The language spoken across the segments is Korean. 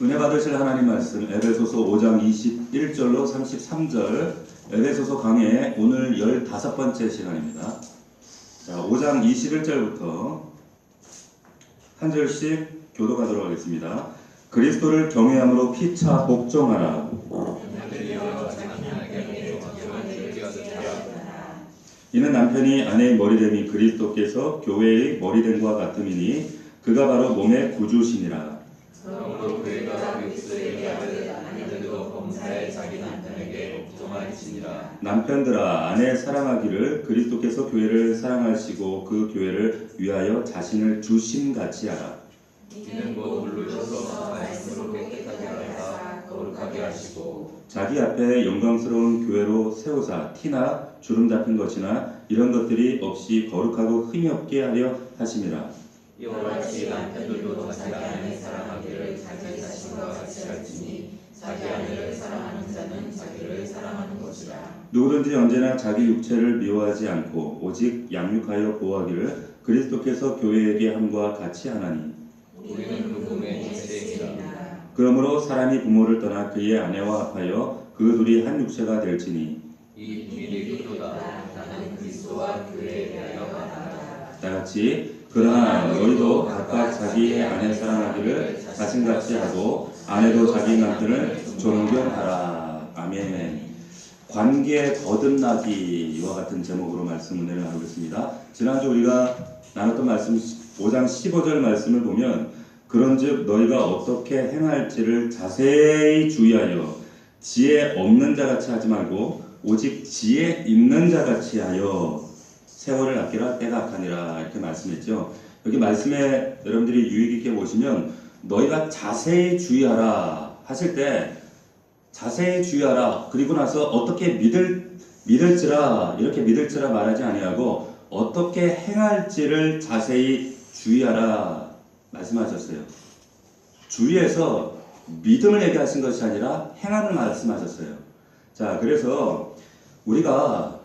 은혜 받으실 하나님 말씀 에베소서 5장 21절로 33절 에베소서 강의 오늘 15번째 시간입니다. 자, 5장 21절부터 한 절씩 교독하도록 하겠습니다. 그리스도를 경외함으로 피차 복종하라. 이는 남편이 아내의 머리됨이 그리스도께서 교회의 머리됨과 같음이니 그가 바로 몸의 구주시니라. 그러므로 교회가 그리스도에게 하듯 아내들도 범사에 자기 남편에게 복종할지니라. 남편들아 아내 사랑하기를 그리스도께서 교회를 사랑하시고 그 교회를 위하여 자신을 주심같이 하라. 이는 곧 물르셔서 말씀으로 깨끗하게 하사 거룩하게 하시고 자기 앞에 영광스러운 교회로 세우사 티나 주름 잡힌 것이나 이런 것들이 없이 거룩하고 흠이 없게 하려 하심이라. 이와 같이 남편들도 자기 아내 사랑하기를 자기 자신과 같이 할지니 자기 아내를 사랑하는 자는 자기를 사랑하는 것이라. 누구든지 언제나 자기 육체를 미워하지 않고 오직 양육하여 보호하기를 그리스도께서 교회에게 함과 같이 하나니. 우리는 그 몸의 일체이니라. 그러므로 사람이 부모를 떠나 그의 아내와 합하여 그 둘이 한 육체가 될지니. 이 둘이 그도다. 나는 그리스도와 교회에 대하여 말한다. 다같이 그러나 너희도 각각 자기의 아내 사랑하기를 자신같이 하고 아내도 자기 남편을 존경하라. 아멘. 관계 거듭나기와 같은 제목으로 말씀 은혜를 나누겠습니다. 지난주 우리가 나눴던 말씀 5장 15절 말씀을 보면 그런즉 너희가 어떻게 행할지를 자세히 주의하여 지혜 없는 자같이 하지 말고 오직 지혜 있는 자같이 하여 세월을 아끼라 때가 악하니라 이렇게 말씀했죠. 여기 말씀에 여러분들이 유익 있게 보시면 너희가 자세히 주의하라 하실 때 자세히 주의하라 그리고 나서 어떻게 믿을지라 이렇게 믿을지라 말하지 아니하고 어떻게 행할지를 자세히 주의하라 말씀하셨어요. 주의해서 믿음을 얘기하신 것이 아니라 행함을 말씀하셨어요. 자, 그래서 우리가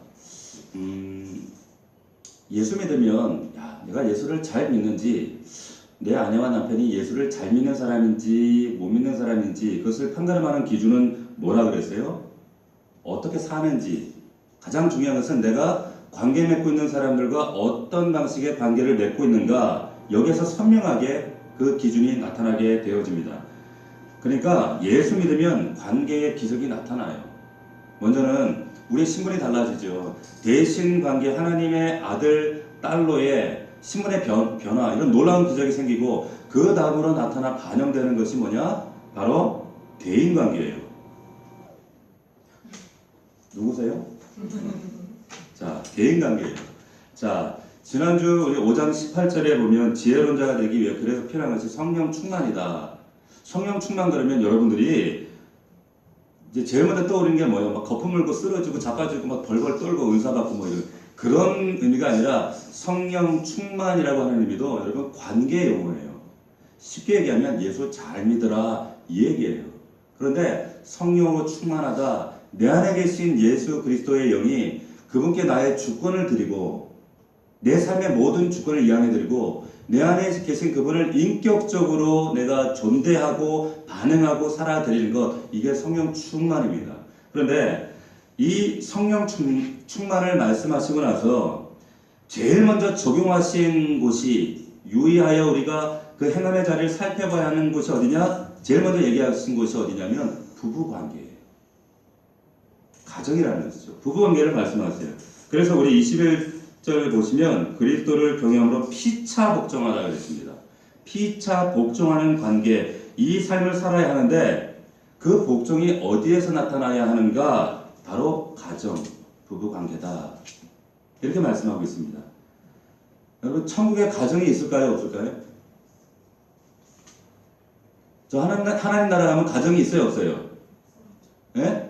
예수 믿으면 내가 예수를 잘 믿는지 내 아내와 남편이 예수를 잘 믿는 사람인지 못 믿는 사람인지 그것을 판단하는 기준은 뭐라 그랬어요? 어떻게 사는지. 가장 중요한 것은 내가 관계 맺고 있는 사람들과 어떤 방식의 관계를 맺고 있는가 여기에서 선명하게 그 기준이 나타나게 되어집니다. 그러니까 예수 믿으면 관계의 기적이 나타나요. 먼저는 우리의 신분이 달라지죠. 대신 관계 하나님의 아들, 딸로의 신분의 변화 이런 놀라운 기적이 생기고 그 다음으로 나타나 반영되는 것이 뭐냐? 바로 대인관계예요. 누구세요? 자, 대인관계예요. 자, 지난주 우리 5장 18절에 보면 지혜로운 자가 되기 위해 그래서 필요한 것이 성령 충만이다. 성령 충만 그러면 여러분들이 이제 제일 먼저 떠오르는 게 뭐예요? 막 거품 물고 쓰러지고 자빠지고 막 벌벌 떨고 은사 받고 뭐 이런 그런 의미가 아니라 성령 충만이라고 하는 의미도 여러분 관계 용어예요. 쉽게 얘기하면 예수 잘 믿으라 이 얘기예요. 그런데 성령으로 충만하다. 내 안에 계신 예수 그리스도의 영이 그분께 나의 주권을 드리고 내 삶의 모든 주권을 이양해 드리고 내 안에 계신 그분을 인격적으로 내가 존대하고 반응하고 살아드리는 것 이게 성령 충만입니다. 그런데 이 성령 충만을 말씀하시고 나서 제일 먼저 적용하신 곳이 유의하여 우리가 그 행함의 자리를 살펴봐야 하는 곳이 어디냐? 제일 먼저 얘기하신 곳이 어디냐면 부부관계예요. 가정이라는 것이죠. 부부관계를 말씀하세요. 그래서 우리 21절 보시면 그리스도를 경외함으로 피차 복종하라 그랬습니다. 피차 복종하는 관계 이 삶을 살아야 하는데 그 복종이 어디에서 나타나야 하는가? 바로 가정, 부부관계다. 이렇게 말씀하고 있습니다. 여러분 천국에 가정이 있을까요? 없을까요? 저 하나님 나라 가면 가정이 있어요? 없어요? 예?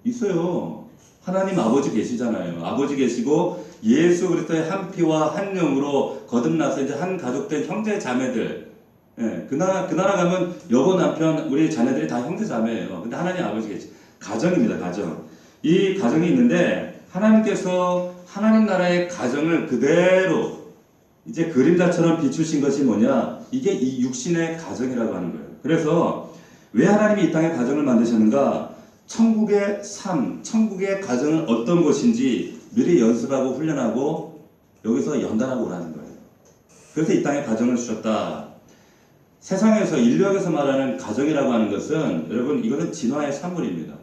있어요. 하나님 아버지 계시잖아요. 아버지 계시고 예수 그리스도의 한 피와 한 영으로 거듭나서 이제 한 가족 된 형제 자매들. 예, 그 나라 가면 여보 남편 우리 자녀들이 다 형제 자매예요. 근데 하나님 아버지 계시. 가정입니다. 가정. 이 가정이 있는데 하나님께서 하나님 나라의 가정을 그대로 이제 그림자처럼 비추신 것이 뭐냐? 이게 이 육신의 가정이라고 하는 거예요. 그래서 왜 하나님이 이 땅에 가정을 만드셨는가? 천국의 삶, 천국의 가정은 어떤 것인지 미리 연습하고 훈련하고 여기서 연단하고 오라는 거예요. 그래서 이 땅에 가정을 주셨다. 세상에서 인류학에서 말하는 가정이라고 하는 것은 여러분 이것은 진화의 산물입니다.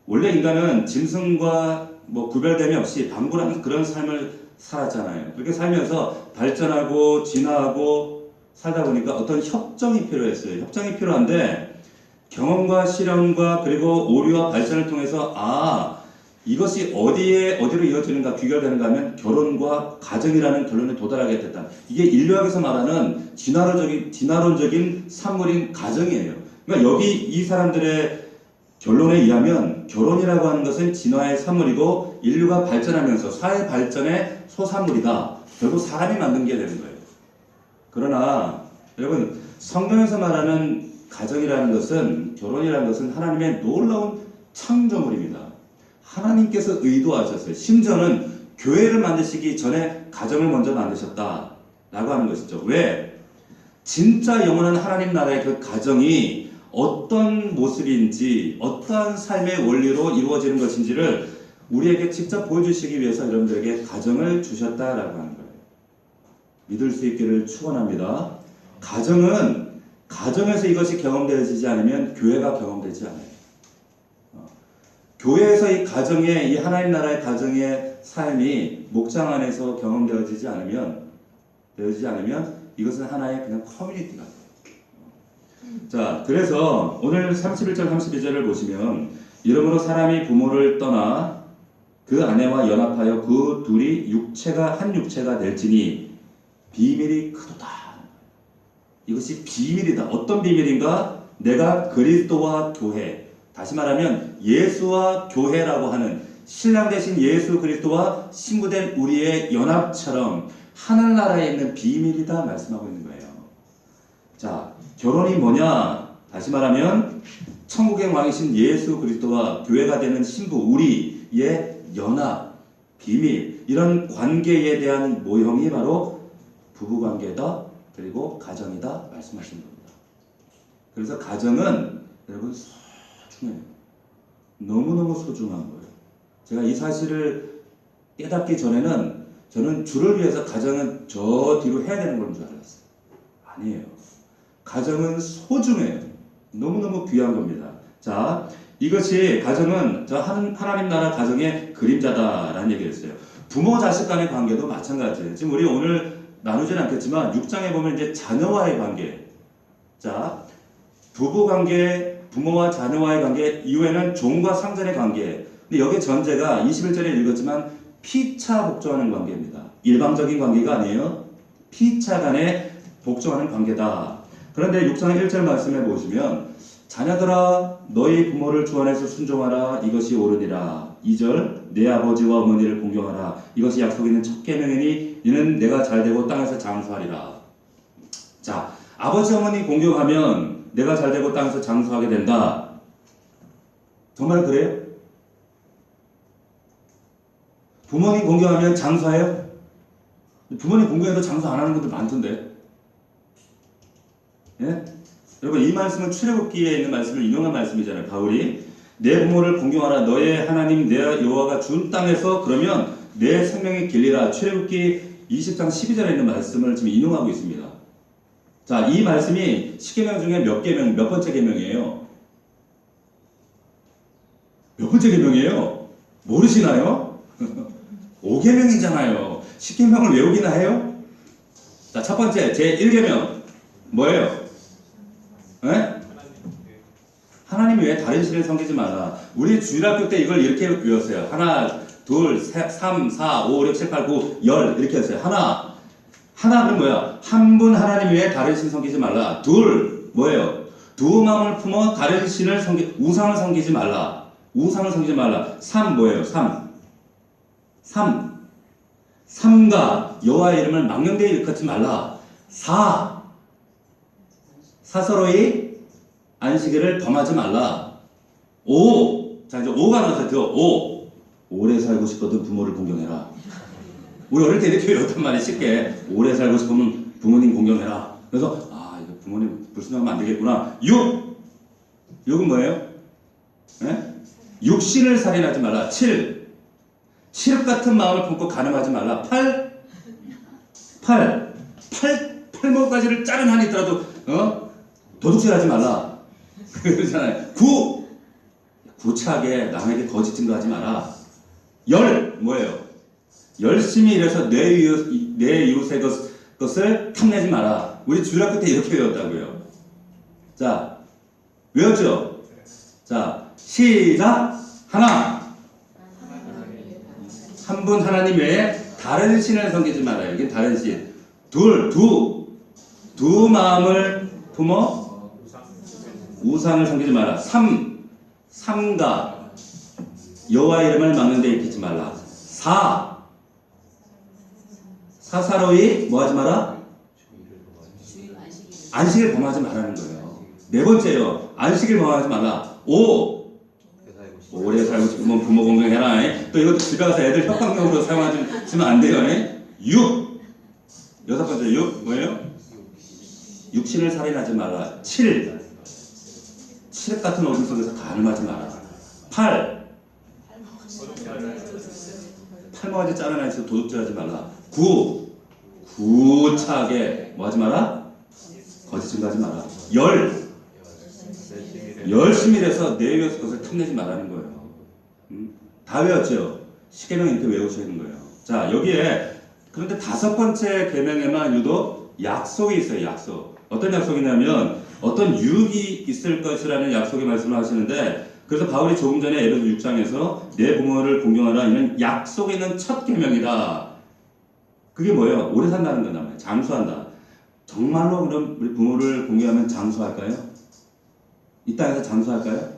원래 인간은 짐승과 구별됨이 없이 방불한 그런 삶을 살았잖아요. 그렇게 살면서 발전하고 진화하고 살다 보니까 어떤 협정이 필요했어요. 협정이 필요한데 경험과 실험과 그리고 오류와 발전을 통해서 이것이 어디로 이어지는가 귀결되는가 하면 결혼과 가정이라는 결론에 도달하게 됐다. 이게 인류학에서 말하는 진화론적인 산물인 가정이에요. 그러니까 여기 이 사람들의 결론에 의하면 결혼이라고 하는 것은 진화의 산물이고 인류가 발전하면서 사회 발전의 소산물이다. 결국 사람이 만든 게 되는 거예요. 그러나 여러분 성경에서 말하는 가정이라는 것은 결혼이라는 것은 하나님의 놀라운 창조물입니다. 하나님께서 의도하셨어요. 심지어는 교회를 만드시기 전에 가정을 먼저 만드셨다라고 하는 것이죠. 왜? 진짜 영원한 하나님 나라의 그 가정이 어떤 모습인지 어떠한 삶의 원리로 이루어지는 것인지를 우리에게 직접 보여주시기 위해서 여러분들에게 가정을 주셨다라고 하는 거예요. 믿을 수 있기를 축원합니다. 가정에서 이것이 경험되어지지 않으면 교회가 경험되지 않아요. 교회에서 이 가정의 이 하나님 나라의 가정의 삶이 목장 안에서 경험되어지지 않으면 이것은 하나의 그냥 커뮤니티가 돼요. 자, 그래서 오늘 31절 32절을 보시면 이러므로 사람이 부모를 떠나 그 아내와 연합하여 그 둘이 한 육체가 될지니 비밀이 크도다. 이것이 비밀이다. 어떤 비밀인가? 내가 그리스도와 교회, 다시 말하면 예수와 교회라고 하는 신랑 되신 예수 그리스도와 신부된 우리의 연합처럼 하늘나라에 있는 비밀이다 말씀하고 있는 거예요. 자, 결혼이 뭐냐? 다시 말하면 천국의 왕이신 예수 그리스도와 교회가 되는 신부 우리의 연합, 비밀, 이런 관계에 대한 모형이 바로 부부관계다. 그리고 가정이다 말씀하신 겁니다. 그래서 가정은 여러분 소중해요. 너무너무 소중한 거예요. 제가 이 사실을 깨닫기 전에는 저는 주를 위해서 가정은 저 뒤로 해야 되는 건 줄 알았어요. 아니에요. 가정은 소중해요. 너무너무 귀한 겁니다. 자, 이것이 가정은 하나님 나라 가정의 그림자다라는 얘기를 했어요. 부모 자식 간의 관계도 마찬가지예요. 지금 우리 오늘 나누지는 않겠지만 6장에 보면 이제 자녀와의 관계, 자 부부 관계, 부모와 자녀와의 관계 이후에는 종과 상전의 관계. 근데 여기 전제가 21절에 읽었지만 피차 복종하는 관계입니다. 일방적인 관계가 아니에요. 피차 간에 복종하는 관계다. 그런데 6장 1절 말씀해 보시면 자녀들아 너희 부모를 주 안에서 순종하라 이것이 옳으니라. 2절 내 아버지와 어머니를 공경하라 이것이 약속 있는 첫 계명이니 이는 내가 잘되고 땅에서 장수하리라. 자, 아버지 어머니 공경하면 내가 잘되고 땅에서 장수하게 된다. 정말 그래요? 부모님 공경하면 장수해요? 부모님 공경해도 장수 안 하는 분들 많던데. 예? 여러분 이 말씀은 출애굽기에 있는 말씀을 인용한 말씀이잖아요. 바울이 내 부모를 공경하라 너의 하나님 내 여호와가 준 땅에서 그러면 내 생명의 길리라. 출애굽기 20장 12절에 있는 말씀을 지금 인용하고 있습니다. 자, 이 말씀이 10계명 중에 몇 번째 계명이에요? 몇 번째 계명이에요? 모르시나요? 5계명이잖아요. 10계명을 외우기나 해요? 자, 첫 번째 제 1계명 뭐예요? 네? 하나님 외에 다른 신을 섬기지 마라. 우리 주일학교 때 이걸 이렇게 외웠어요. 하나, 둘, 셋, 3, 4, 5, 6, 7, 8, 9, 10 이렇게 했어요. 하나는 뭐야? 한 분 하나님 외에 다른 신 섬기지 말라. 둘, 뭐예요? 두 마음을 품어 다른 신을 우상을 섬기지 말라. 우상을 섬기지 말라. 3 뭐예요? 3가 여호와의 이름을 망령되이 일컫지 말라. 4 서로의 안식일을 범하지 말라. 5 자 이제 5가 나와서 그 5 오래 살고 싶거든 부모를 공경해라. 우리 어릴 때 이렇게 외웠단 말이에요. 쉽게 오래 살고 싶으면 부모님 공경해라. 그래서 이거 부모님 불순종하면 안 되겠구나. 6은 뭐예요? 예? 육신을 살인하지 말라. 7 칠흑 같은 마음을 품고 간음하지 말라. 8 자른 한이 있더라도 도둑질하지 말라. 그러잖아요. 9 구차하게 남에게 거짓 증거하지 마라. 10 뭐예요? 열심히 일해서 내 이웃의 것을 탐내지 마라. 우리 주일학교 때 이렇게 외웠다고요. 자, 외웠죠? 자, 시작! 하나! 한 분 하나님 외에 다른 신을 섬기지 마라. 여기 다른 신. 두 마음을 품어 우상을 섬기지 마라. 삼가 여호와 이름을 막는 데 입히지 말라. 사사로이 뭐 하지 마라? 안식일 범하지 말라는 거예요. 네 번째요. 안식일 범하지 말라. 오래 살고 싶으면 부모 공경해라. 또 이것도 집에 가서 애들 협박용으로 사용하시면 안 돼요. 6 여섯 번째 6 뭐예요? 육신을 살인하지 말라. 7 칠흑 같은 어둠 속에서 간음하지 마라. 8 팔모가지 자른 아이에서 도둑질하지 말라. 9 구차하게 뭐 하지 마라? 거짓 증거하지 마라. 10 열심히 일해서 내 위에서 것을 탐내지 말라는 거예요. 다 외웠죠? 십계명 이렇게 외우셔야 하는 거예요. 자, 여기에 그런데 다섯 번째 계명에만 유독 약속이 있어요. 약속. 어떤 약속이냐면 어떤 유익이 있을 것이라는 약속의 말씀을 하시는데, 그래서 바울이 조금 전에 에베소 6장에서 내 부모를 공경하라 이는 약속에 있는 첫 계명이다. 그게 뭐예요? 오래 산다는 거잖아요. 장수한다. 정말로 그럼 우리 부모를 공경하면 장수할까요? 이 땅에서 장수할까요?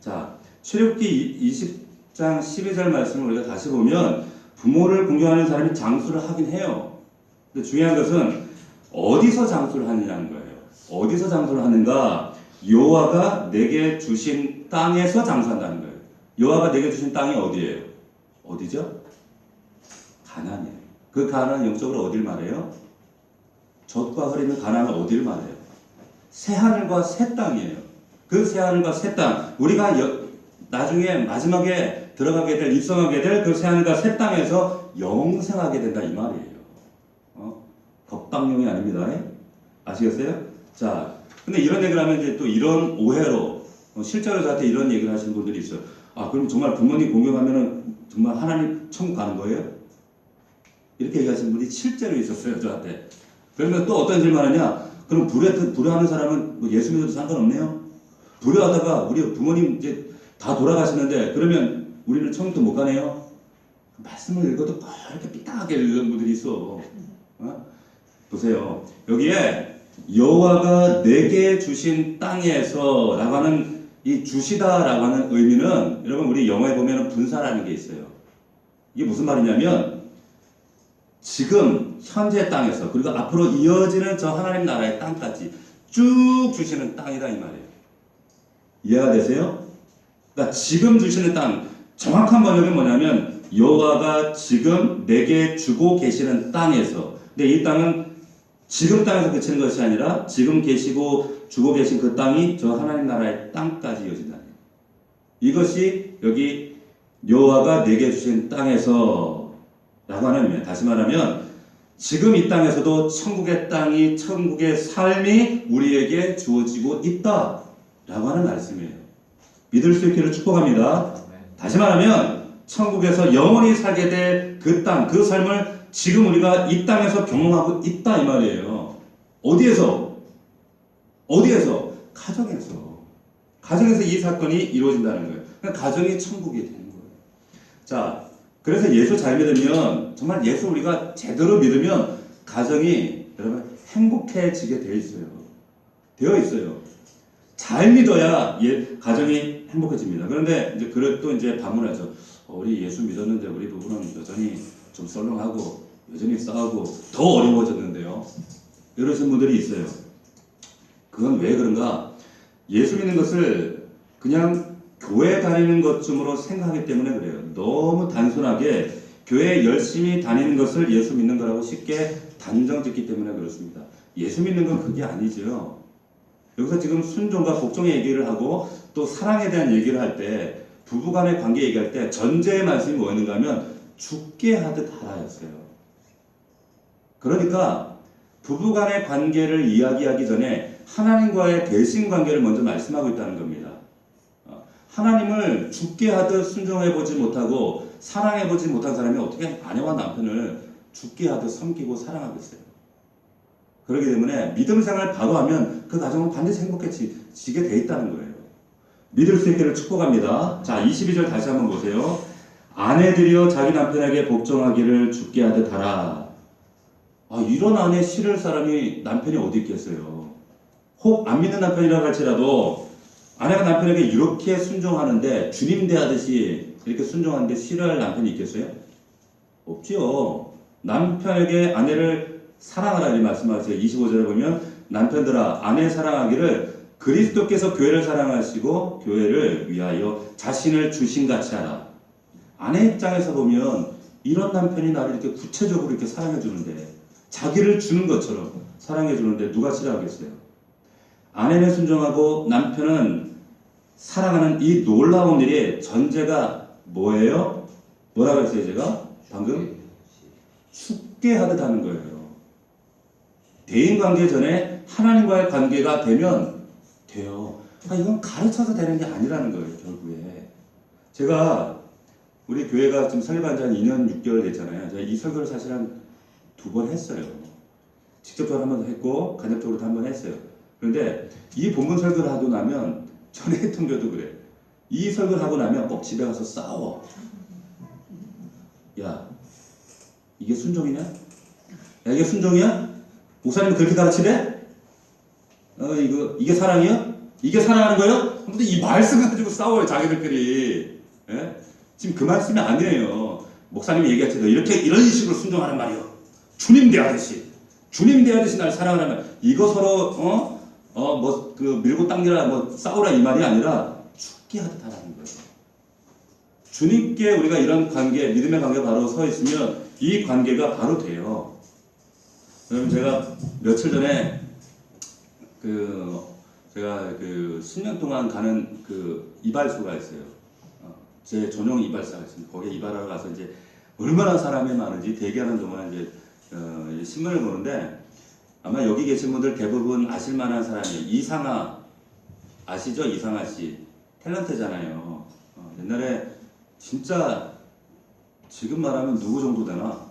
자, 출애굽기 20장 12절 말씀을 우리가 다시 보면 부모를 공경하는 사람이 장수를 하긴 해요. 근데 중요한 것은 어디서 장수를 하느냐는 거예요. 어디서 장수를 하는가? 여호와가 내게 주신 땅에서 장수한다는 거예요. 여호와가 내게 주신 땅이 어디예요? 어디죠? 가나안이에요. 그 가나안 영적으로 어딜 말해요? 젖과 흐르는 가나안은 어딜 말해요? 새하늘과 새 땅이에요. 그 새하늘과 새 땅, 우리가 나중에 마지막에 들어가게 될, 입성하게 될 그 새하늘과 새 땅에서 영생하게 된다 이 말이에요. 법당용이 아닙니다. 아시겠어요? 자, 근데 이런 얘기를 하면 이제 또 이런 오해로 실제로 저한테 이런 얘기를 하시는 분들이 있어요. 아, 그럼 정말 부모님 공경하면은 정말 하나님 천국 가는 거예요? 이렇게 얘기하시는 분이 실제로 있었어요, 저한테. 그러면 또 어떤 질문하냐? 그럼 불효하는 사람은 뭐 예수 믿어도 상관없네요? 불효하다가 우리 부모님 이제 다 돌아가시는데 그러면 우리는 천국도 못 가네요? 말씀을 읽어도 이렇게 삐딱하게 읽는 분들이 있어. 보세요. 여기에 여호와가 내게 주신 땅에서 라고 하는 이 주시다 라고 하는 의미는 여러분 우리 영어에 보면 분사라는 게 있어요. 이게 무슨 말이냐면 지금 현재 땅에서 그리고 앞으로 이어지는 저 하나님 나라의 땅까지 쭉 주시는 땅이다 이 말이에요. 이해가 되세요? 그러니까 지금 주시는 땅, 정확한 번역은 뭐냐면 여호와가 지금 내게 주고 계시는 땅에서, 근데 이 땅은 지금 땅에서 그치는 것이 아니라 지금 계시고 주고 계신 그 땅이 저 하나님 나라의 땅까지 이어진다. 이것이 여기 여호와가 내게 주신 땅에서 라고 하는 의미예요. 다시 말하면 지금 이 땅에서도 천국의 땅이, 천국의 삶이 우리에게 주어지고 있다 라고 하는 말씀이에요. 믿을 수 있기를 축복합니다. 다시 말하면 천국에서 영원히 살게 될 그 땅, 그 삶을 지금 우리가 이 땅에서 경험하고 있다 이 말이에요. 어디에서? 가정에서 이 사건이 이루어진다는 거예요. 그러니까 가정이 천국이 되는 거예요. 자, 그래서 예수 잘 믿으면, 정말 예수 우리가 제대로 믿으면 가정이 여러분 행복해지게 되어 있어요. 잘 믿어야 가정이 행복해집니다. 그런데 이제 또 이제 반문하죠. 우리 예수 믿었는데 우리 부부는 여전히 좀 썰렁하고 여전히 싸우고 더 어려워졌는데요. 이러신 분들이 있어요. 그건 왜 그런가? 예수 믿는 것을 그냥 교회 다니는 것쯤으로 생각하기 때문에 그래요. 너무 단순하게 교회 열심히 다니는 것을 예수 믿는 거라고 쉽게 단정 짓기 때문에 그렇습니다. 예수 믿는 건 그게 아니죠. 여기서 지금 순종과 복종의 얘기를 하고 또 사랑에 대한 얘기를 할 때 부부간의 관계 얘기할 때 전제의 말씀이 뭐였는가 하면 죽게 하듯 하라였어요. 그러니까 부부간의 관계를 이야기하기 전에 하나님과의 대신 관계를 먼저 말씀하고 있다는 겁니다. 하나님을 죽게 하듯 순종해보지 못하고 사랑해보지 못한 사람이 어떻게 아내와 남편을 죽게 하듯 섬기고 사랑하겠어요. 그렇기 때문에 믿음 생활 바로 하면 그 가정은 반드시 행복해지게 돼 있다는 거예요. 믿을 수 있기를 축복합니다. 자, 22절 다시 한번 보세요. 아내들이여 자기 남편에게 복종하기를 죽게 하듯 하라. 이런 아내 싫을 사람이 남편이 어디 있겠어요. 혹 안 믿는 남편이라 할지라도 아내가 남편에게 이렇게 순종하는데 주님 대하듯이 이렇게 순종하는데 싫어할 남편이 있겠어요? 없지요. 남편에게 아내를 사랑하라 이 말씀하세요. 25절에 보면 남편들아 아내 사랑하기를 그리스도께서 교회를 사랑하시고 교회를 위하여 자신을 주신같이 하라. 아내 입장에서 보면 이런 남편이 나를 이렇게 구체적으로 이렇게 사랑해 주는데 자기를 주는 것처럼 사랑해 주는데 누가 싫어하겠어요? 아내는 순종하고 남편은 사랑하는 이 놀라운 일의 전제가 뭐예요? 뭐라고 했어요 제가? 방금? 죽게 하듯 하는 거예요. 대인관계 전에 하나님과의 관계가 되면 돼요. 이건 가르쳐서 되는 게 아니라는 거예요. 결국에 제가 우리 교회가 지금 설립한 지 한 2년 6개월 됐잖아요. 제가 이 설교를 사실 한 2번 했어요. 직접적으로 한 번 했고 간접적으로도 한 번 했어요. 그런데 이 본문 설교를 하고 나면 전에 했던 교도 그래. 이 설교를 하고 나면 꼭 집에 가서 싸워. 야 이게 순종이냐? 야 이게 순종이야? 목사님 그렇게 가르치래? 이게 사랑이야? 이게 사랑하는 거예요? 근데 이 말씀 가지고 싸워요 자기들끼리. 예? 지금 그 말씀이 아니에요. 목사님이 얘기할 때도 이런 식으로 순종하는 말이요. 주님 대하듯이 날 사랑하는 말. 이거 서로 밀고 당기라 싸우라 이 말이 아니라 죽게 하듯 하라는 거예요. 주님께 우리가 이런 관계, 믿음의 관계 바로 서 있으면 이 관계가 바로 돼요. 여러분 제가 며칠 전에 제가 10년 동안 가는 이발소가 있어요. 제 전용 이발사가 있습니다. 거기에 이발하러 가서 이제 얼마나 사람이 많은지 대기하는 동안 이제 신문을 보는데 아마 여기 계신 분들 대부분 아실 만한 사람이에요. 이상아 아시죠? 이상아 씨 탤런트잖아요. 옛날에 진짜 지금 말하면 누구 정도 되나?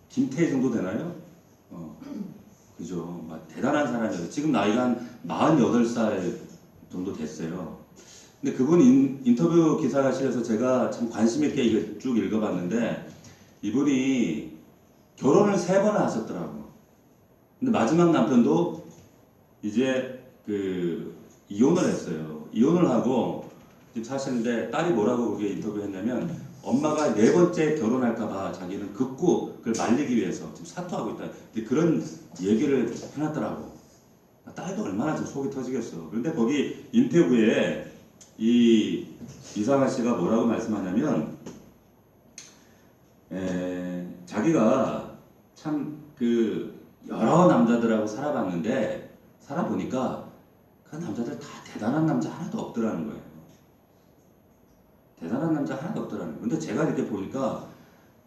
김태희 정도 되나요? 그죠. 대단한 사람이에요. 지금 나이가 한 48살 정도 됐어요. 근데 그분 인터뷰 기사가 실려서 제가 참 관심 있게 이거 쭉 읽어봤는데 이분이 결혼을 3번을 하셨더라고요. 근데 마지막 남편도 이제 이혼을 했어요. 이혼을 하고 지금 사시는데 딸이 뭐라고 그게 인터뷰했냐면 엄마가 4번째 결혼할까봐 자기는 극구 그걸 말리기 위해서 지금 사투하고 있다. 근데 그런 얘기를 해놨더라고. 딸도 얼마나 좀 속이 터지겠어. 그런데 거기 인터뷰에 이상아 씨가 뭐라고 말씀하냐면 자기가 참 여러 남자들하고 살아보니까 그 남자들 다 대단한 남자 하나도 없더라는 거예요. 대단한 남자 하나도 없더라는 거예요. 근데 제가 이렇게 보니까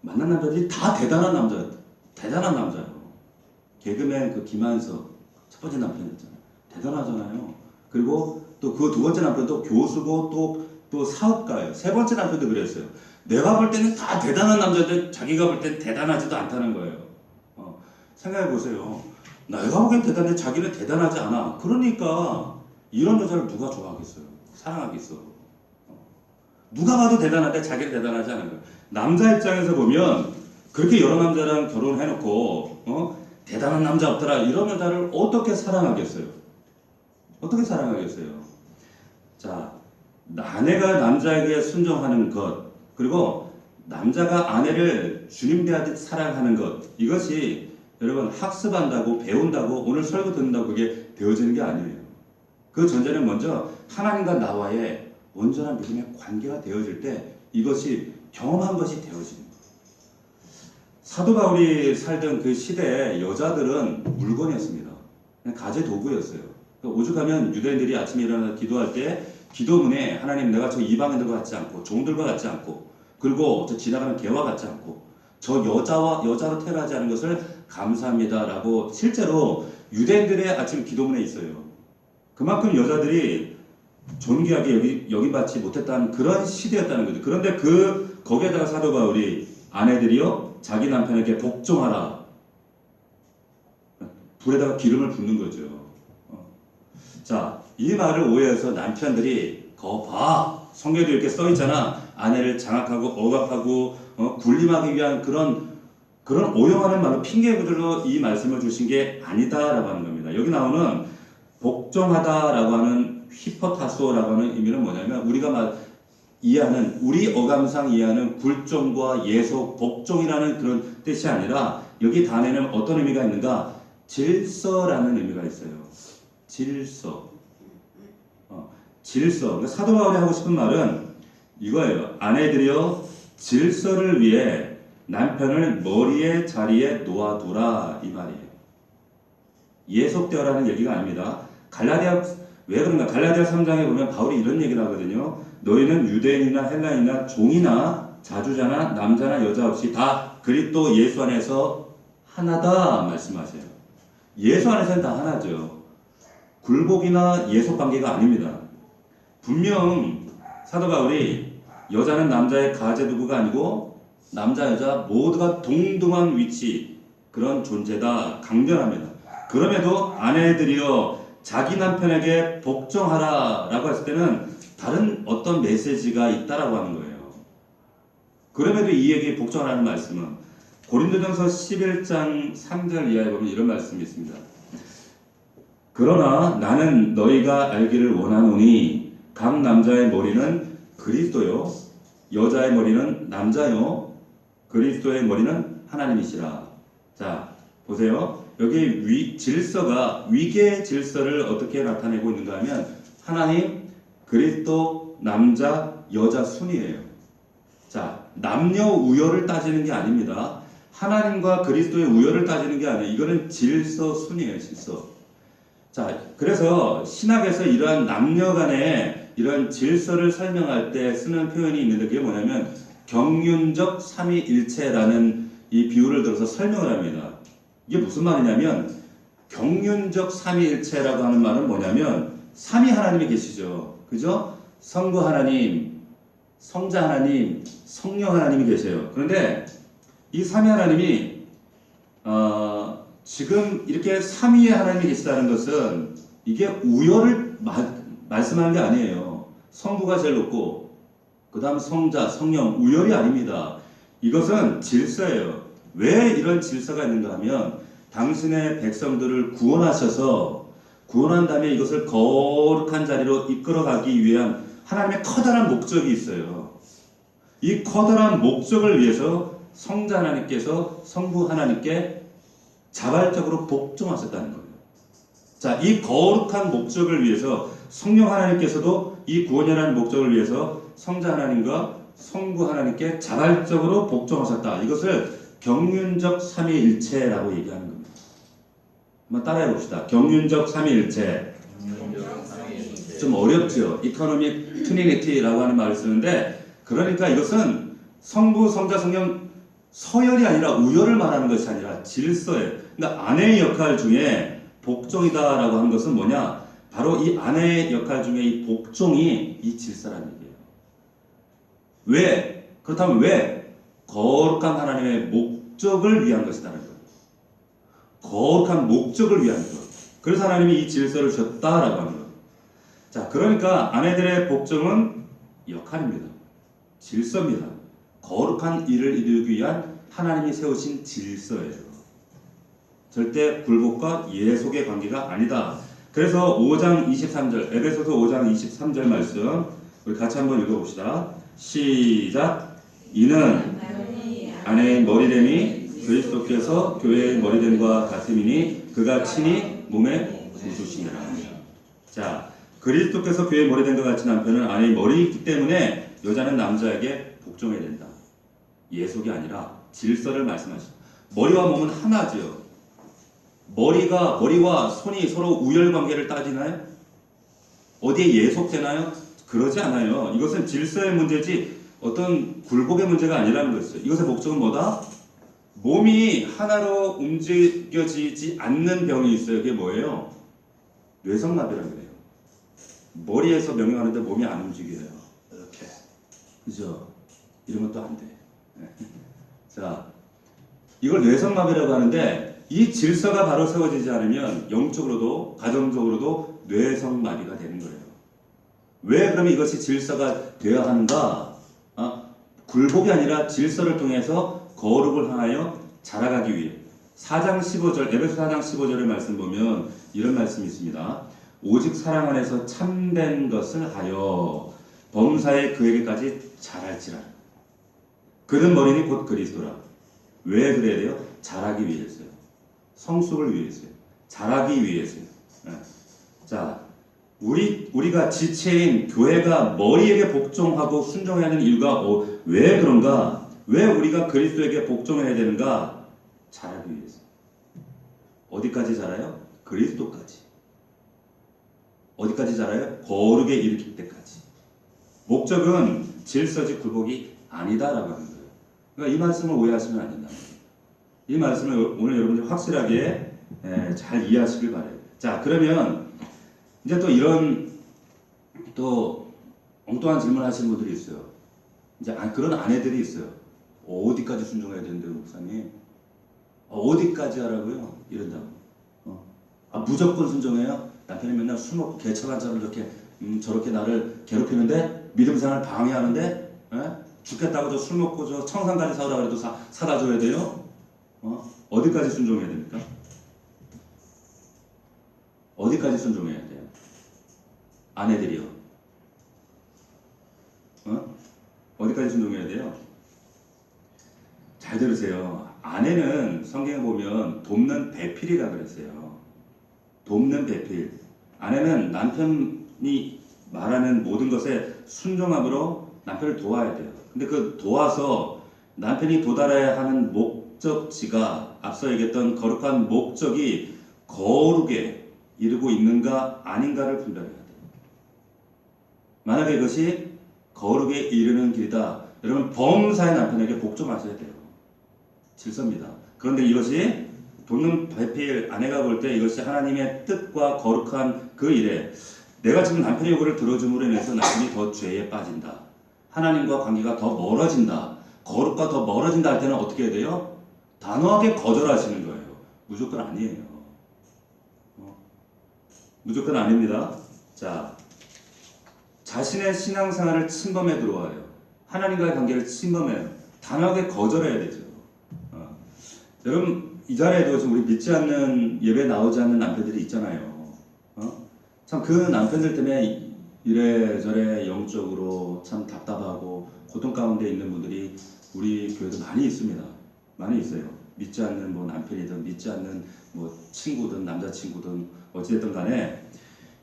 만난 남자들이 다 대단한 남자예요. 개그맨 김한석 첫 번째 남편이었잖아요. 대단하잖아요. 그리고 또 그 2번째 남편도 교수고 또 사업가예요. 3번째 남편도 그랬어요. 내가 볼 때는 다 대단한 남자들 자기가 볼 때는 대단하지도 않다는 거예요. 생각해 보세요. 내가 보기엔 대단해 자기는 대단하지 않아. 그러니까 이런 여자를 누가 좋아하겠어요? 사랑하겠어? 누가 봐도 대단한데 자기는 대단하지 않은 거예요. 남자 입장에서 보면 그렇게 여러 남자랑 결혼해놓고 대단한 남자 없더라 이런 여자를 어떻게 사랑하겠어요? 어떻게 사랑하겠어요? 자, 아내가 남자에게 순종하는 것 그리고 남자가 아내를 주님 대하듯 사랑하는 것 이것이 여러분 학습한다고 배운다고 오늘 설교 듣는다고 그게 되어지는 게 아니에요. 그 전제는 먼저 하나님과 나와의 온전한 믿음의 관계가 되어질 때 이것이 경험한 것이 되어지는 거예요. 사도 바울이 살던 그 시대에 여자들은 물건이었습니다. 그냥 가제 도구였어요. 그러니까 오죽하면 유대인들이 아침에 일어나서 기도할 때 기도문에 하나님 내가 저 이방인들과 같지 않고 종들과 같지 않고 그리고 저 지나가는 개와 같지 않고 저 여자로 태어나지 않은 것을 감사합니다라고 실제로 유대인들의 아침 기도문에 있어요. 그만큼 여자들이 존귀하게 여김받지 못했다는 그런 시대였다는 거죠. 그런데 거기에다가 사도 바울이 아내들이여 자기 남편에게 복종하라. 불에다가 기름을 붓는 거죠. 자, 이 말을 오해해서 남편들이 거 봐. 성경에도 이렇게 써 있잖아. 아내를 장악하고 억압하고 군림하기 위한 그런 오용하는 말로 핑계구들로 이 말씀을 주신 게 아니다라고 하는 겁니다. 여기 나오는 복종하다라고 하는 히포타소라고 하는 의미는 뭐냐면 우리가 이해하는 우리 어감상 이해하는 굴종과 예속, 복종이라는 그런 뜻이 아니라 여기 단에는 어떤 의미가 있는가? 질서라는 의미가 있어요. 질서. 질서. 그러니까 사도 바울이 하고 싶은 말은 이거예요. 아내들이여 질서를 위해 남편을 머리의 자리에 놓아두라 이 말이에요. 예속되어라는 얘기가 아닙니다. 왜 그런가? 갈라디아 3장에 보면 바울이 이런 얘기를 하거든요. 너희는 유대인이나 헬라인이나 종이나 자주자나 남자나 여자 없이 다 그리스도 예수 안에서 하나다 말씀하세요. 예수 안에서는 다 하나죠. 굴복이나 예속 관계가 아닙니다. 분명 사도 바울이 여자는 남자의 가제도구가 아니고 남자 여자 모두가 동등한 위치 그런 존재다 강변합니다. 그럼에도 아내들이여 자기 남편에게 복종하라 라고 했을 때는 다른 어떤 메시지가 있다라고 하는 거예요. 그럼에도 이에게 복종하라는 말씀은 고린도전서 11장 3절 이하에 보면 이런 말씀이 있습니다. 그러나 나는 너희가 알기를 원하노니 각 남자의 머리는 그리스도요 여자의 머리는 남자요 그리스도의 머리는 하나님이시라. 자 보세요. 여기 질서가 위계 질서를 어떻게 나타내고 있는가 하면 하나님, 그리스도, 남자, 여자 순이에요. 자 남녀 우열을 따지는 게 아닙니다. 하나님과 그리스도의 우열을 따지는 게 아니에요. 이거는 질서 순이에요. 질서. 자 그래서 신학에서 이러한 남녀 간의 이런 질서를 설명할 때 쓰는 표현이 있는데 그게 뭐냐면 경륜적 삼위일체라는 이 비유를 들어서 설명을 합니다. 이게 무슨 말이냐면 경륜적 삼위일체라고 하는 말은 뭐냐면 삼위 하나님이 계시죠. 그죠? 성부 하나님, 성자 하나님, 성령 하나님이 계세요. 그런데 이 삼위 하나님이 지금 이렇게 삼위의 하나님이 계시다는 것은 이게 우열을 말씀하는 게 아니에요. 성부가 제일 높고 그 다음 성자, 성령 우열이 아닙니다. 이것은 질서예요. 왜 이런 질서가 있는가 하면 당신의 백성들을 구원하셔서 구원한 다음에 이것을 거룩한 자리로 이끌어가기 위한 하나님의 커다란 목적이 있어요. 이 커다란 목적을 위해서 성자 하나님께서 성부 하나님께 자발적으로 복종하셨다는 거예요. 자, 이 거룩한 목적을 위해서 성령 하나님께서도 이 구원이라는 목적을 위해서 성자 하나님과 성부 하나님께 자발적으로 복종하셨다. 이것을 경륜적 삼위일체라고 얘기하는 겁니다. 한번 따라해 봅시다. 경륜적 삼위일체. 좀 어렵죠. 이코노믹 트리니티라고 하는 말을 쓰는데 그러니까 이것은 성부, 성자, 성령 서열이 아니라 우열을 말하는 것이 아니라 질서예요. 그러니까 아내의 역할 중에 복종이다라고 하는 것은 뭐냐? 바로 이 아내의 역할 중에 이 복종이 이 질서라는 얘기예요. 왜? 그렇다면 왜? 거룩한 하나님의 목적을 위한 것이라는 거예요. 거룩한 목적을 위한 것. 그래서 하나님이 이 질서를 주셨다라고 하는 거예요. 자, 그러니까 아내들의 복종은 역할입니다. 질서입니다. 거룩한 일을 이루기 위한 하나님이 세우신 질서예요. 절대 굴복과 예속의 관계가 아니다. 그래서 5장 23절, 에베소서 5장 23절 말씀 우리 같이 한번 읽어봅시다. 시작. 이는 아내의 머리됨이 그리스도께서 교회의 머리됨과 같음이니 그가 친히 몸의 구주시니라. 자, 그리스도께서 교회의 머리됨과 같이 남편은 아내의 머리이기 때문에 여자는 남자에게 복종해야 된다. 예속이 아니라 질서를 말씀하시죠. 머리와 몸은 하나죠. 머리와 손이 서로 우열 관계를 따지나요? 어디에 예속되나요? 그러지 않아요. 이것은 질서의 문제지 어떤 굴복의 문제가 아니라는 것이죠. 이것의 목적은 뭐다? 몸이 하나로 움직여지지 않는 병이 있어요. 그게 뭐예요? 뇌성마비라고 그래요. 머리에서 명령하는데 몸이 안 움직여요. 이렇게. 그죠? 이런 것도 안 돼. 자, 이걸 뇌성마비라고 하는데 이 질서가 바로 세워지지 않으면 영적으로도 가정적으로도 뇌성마비가 되는 거예요. 왜 그러면 이것이 질서가 되어야 하는가? 굴복이 아니라 질서를 통해서 거룩을 향하여 자라가기 위해 4장 15절 에베소 4장 15절의 말씀 보면 이런 말씀이 있습니다. 오직 사랑 안에서 참된 것을 하여 범사에 그에게까지 자랄지라. 그는 머리니 곧 그리스도라. 왜 그래야 돼요? 자라기 위해서요. 성숙을 위해서요. 자라기 위해서요. 자, 우리가 지체인 교회가 머리에게 복종하고 순종해야 하는 이유가 왜 그런가? 왜 우리가 그리스도에게 복종해야 되는가? 자라기 위해서. 어디까지 자라요? 그리스도까지. 어디까지 자라요? 거룩에 이르길 때까지. 목적은 질서지 굴복이 아니다라고 하는 거예요. 그러니까 이 말씀을 오해하시면 안 된다. 이 말씀을 오늘 여러분들이 확실하게 잘 이해하시길 바래요. 자, 그러면 이제 또 이런 또 엉뚱한 질문 하시는 분들이 있어요. 이제 그런 아내들이 있어요. 어디까지 순종해야 되는데요, 목사님? 어디까지 하라고요? 이런다고. 무조건 순종해요? 남편이 맨날 술 먹고 개처간 처럼 저렇게 나를 괴롭히는데 믿음 생활 방해하는데 죽겠다고 저 술 먹고 저 청산까지 사오라 그래도 사다 줘야 돼요? 어디까지 순종해야 됩니까? 어디까지 순종해야 돼요? 아내들이요. 어디까지 순종해야 돼요? 잘 들으세요. 아내는 성경에 보면 돕는 배필이라 그랬어요. 돕는 배필. 아내는 남편이 말하는 모든 것에 순종함으로 남편을 도와야 돼요. 근데 그 도와서 남편이 도달해야 하는 목적지가 앞서 얘기했던 거룩한 목적이 거룩에 이르고 있는가 아닌가를 분별해야 돼요. 만약에 이것이 거룩에 이르는 길이다. 여러분 범사의 남편에게 복종하셔야 돼요. 질서입니다. 그런데 이것이 돕는 배필 아내가 볼 때 이것이 하나님의 뜻과 거룩한 그 일에 내가 지금 남편의 요구를 들어줌으로 인해서 남편이 더 죄에 빠진다. 하나님과 관계가 더 멀어진다. 거룩과 더 멀어진다 할 때는 어떻게 해야 돼요? 단호하게 거절하시는 거예요. 무조건 아니에요. 무조건 아닙니다. 자, 자신의 신앙생활을 침범해 들어와요. 하나님과의 관계를 침범해요. 단호하게 거절해야 되죠. 여러분 이 자리에도 지금 우리 믿지 않는 예배 나오지 않는 남편들이 있잖아요. 참 그 남편들 때문에 이래저래 영적으로 참 답답하고 고통 가운데 있는 분들이 우리 교회도 많이 있습니다. 많이 있어요. 믿지 않는 뭐 남편이든 믿지 않는 뭐 친구든 남자친구든 어찌됐든 간에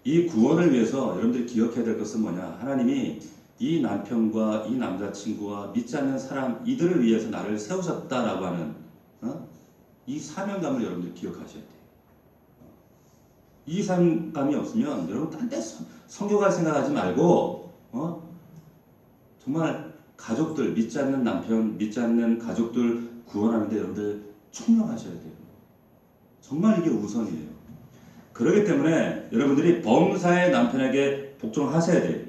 이 구원을 위해서 여러분들이 기억해야 될 것은 뭐냐? 하나님이 이 남편과 이 남자친구와 믿지 않는 사람 이들을 위해서 나를 세우셨다라고 하는 이 사명감을 여러분들이 기억하셔야 돼요. 이 사명감이 없으면 여러분 딴 데 성교갈 생각하지 말고 정말 가족들 믿지 않는 남편 믿지 않는 가족들 구원하는데 여러분들 총명하셔야 돼요. 정말 이게 우선이에요. 그렇기 때문에 여러분들이 범사의 남편에게 복종하셔야 돼요.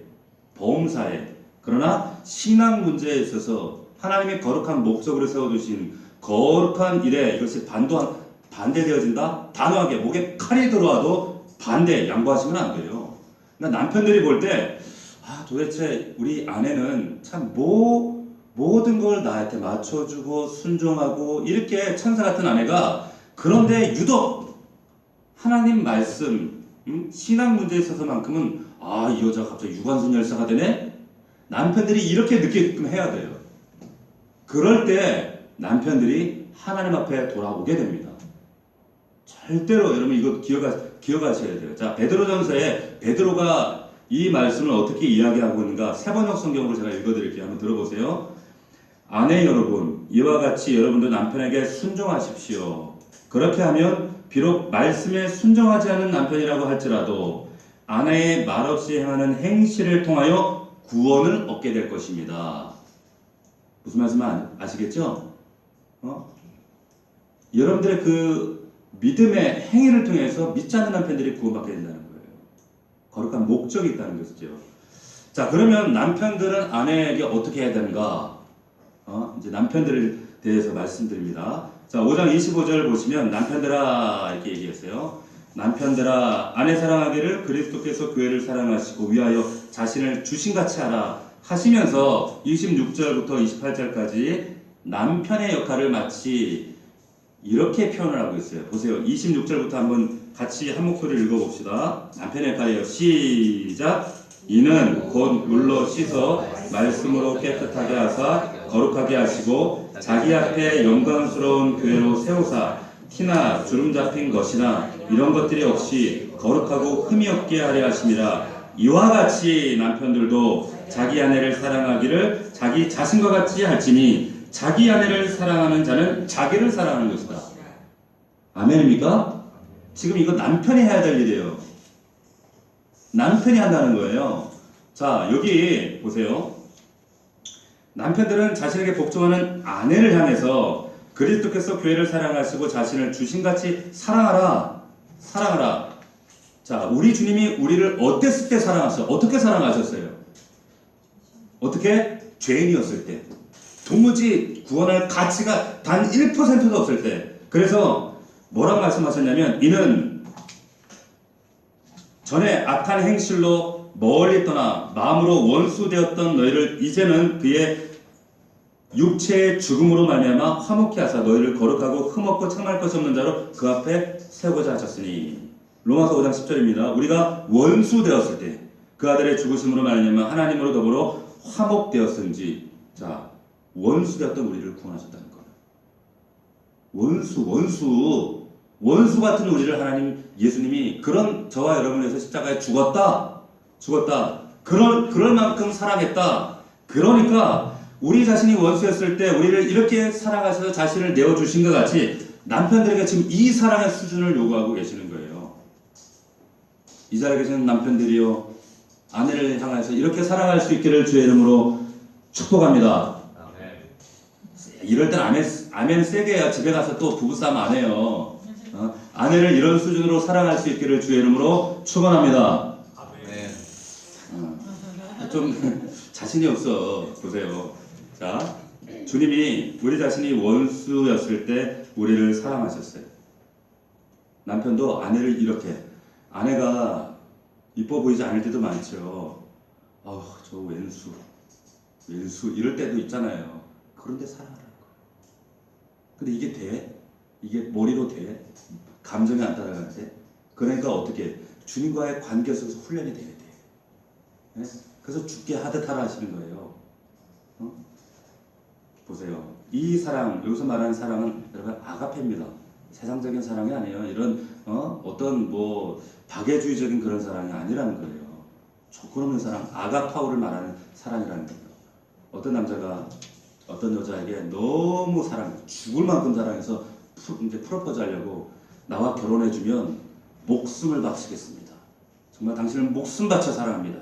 범사에. 그러나 신앙 문제에 있어서 하나님의 거룩한 목적으로 세워두신 거룩한 일에 이것이 반대되어진다? 단호하게 목에 칼이 들어와도 반대, 양보하시면 안 돼요. 그러니까 남편들이 볼 때 도대체 우리 아내는 참 모든 걸 나한테 맞춰주고 순종하고 이렇게 천사 같은 아내가 그런데 유독 하나님 말씀, 신앙 문제에 있어서만큼은 이 여자가 갑자기 유관순 열사가 되네? 남편들이 이렇게 느끼게끔 해야 돼요. 그럴 때 남편들이 하나님 앞에 돌아오게 됩니다. 절대로 여러분 이거 기억하셔야 돼요. 자, 베드로전서에 베드로가 이 말씀을 어떻게 이야기하고 있는가 세번역 성경으로 제가 읽어드릴게요. 한번 들어보세요. 아내 여러분, 이와 같이 여러분도 남편에게 순종하십시오. 그렇게 하면 비록 말씀에 순종하지 않은 남편이라고 할지라도 아내의 말없이 행하는 행실을 통하여 구원을 얻게 될 것입니다. 무슨 말씀 아시겠죠? 여러분들의 그 믿음의 행위를 통해서 믿지 않는 남편들이 구원받게 된다는 거예요. 거룩한 목적이 있다는 것이죠. 자, 그러면 남편들은 아내에게 어떻게 해야 되는가? 이제 남편들에 대해서 말씀드립니다. 자, 5장 25절 보시면 남편들아 이렇게 얘기했어요. 남편들아 아내 사랑하기를 그리스도께서 교회를 사랑하시고 위하여 자신을 주신같이 하라 하시면서 26절부터 28절까지 남편의 역할을 마치 이렇게 표현을 하고 있어요. 보세요. 26절부터 한번 같이 한 목소리 읽어봅시다. 남편의 역할이에요. 시작. 이는 곧 물로 씻어 말씀으로 깨끗하게 하사 거룩하게 하시고 자기 앞에 영광스러운 교회로 세우사 티나 주름 잡힌 것이나 이런 것들이 없이 거룩하고 흠이 없게 하려 하심이라. 이와 같이 남편들도 자기 아내를 사랑하기를 자기 자신과 같이 할지니 자기 아내를 사랑하는 자는 자기를 사랑하는 것이다. 아멘입니까? 지금 이거 남편이 해야 될 일이에요. 남편이 한다는 거예요. 자, 여기 보세요. 남편들은 자신에게 복종하는 아내를 향해서 그리스도께서 교회를 사랑하시고 자신을 주신같이 사랑하라. 사랑하라. 자, 우리 주님이 우리를 어땠을 때 사랑하셨어요? 어떻게 사랑하셨어요? 어떻게? 죄인이었을 때. 도무지 구원할 가치가 단 1%도 없을 때. 그래서 뭐라고 말씀하셨냐면 이는 전에 악한 행실로 멀리 떠나 마음으로 원수되었던 너희를 이제는 그의 육체의 죽음으로 말미암아 화목케 하사 너희를 거룩하고 흠없고 참할 것이 없는 자로 그 앞에 세우고자 하셨으니. 로마서 5장 10절입니다. 우리가 원수되었을 때 그 아들의 죽으심으로 말미암아 하나님으로 더불어 화목되었은지. 자, 원수되었던 우리를 구원하셨다는 거예요. 원수 같은 우리를 하나님 예수님이 그런 저와 여러분을 위해서 십자가에 죽었다. 그럴 만큼 사랑했다. 그러니까 우리 자신이 원수였을 때 우리를 이렇게 사랑하셔서 자신을 내어주신 것 같이 남편들에게 지금 이 사랑의 수준을 요구하고 계시는 거예요. 이 자리에 계시는 남편들이요, 아내를 향해서 이렇게 사랑할 수 있기를 주의 이름으로 축복합니다. 이럴 땐 아멘 세게 해야 집에 가서 또 부부싸움 안 해요. 아내를 이런 수준으로 사랑할 수 있기를 주의 이름으로 축원합니다. 좀 자신이 없어. 보세요. 자, 주님이 우리 자신이 원수였을 때 우리를 사랑하셨어요. 남편도 아내를 이렇게, 아내가 이뻐 보이지 않을 때도 많죠. 저 왼수 이럴 때도 있잖아요. 그런데 사랑하라고. 근데 이게 돼? 이게 머리로 돼? 감정이 안 따라가는데? 그러니까 어떻게? 주님과의 관계 속에서 훈련이 돼야 돼. 네? 그래서 죽게 하듯 하라 하시는 거예요. 보세요. 이 사랑, 여기서 말하는 사랑은 여러분 아가페입니다. 세상적인 사랑이 아니에요. 이런 어떤 뭐 박애주의적인 그런 사랑이 아니라는 거예요. 조건 없는 사랑, 아가파우를 말하는 사랑이라는 거예요. 어떤 남자가 어떤 여자에게 너무 죽을 만큼 사랑해서 이제 프로포즈 하려고 나와 결혼해주면 목숨을 바치겠습니다. 정말 당신을 목숨 바쳐 사랑합니다.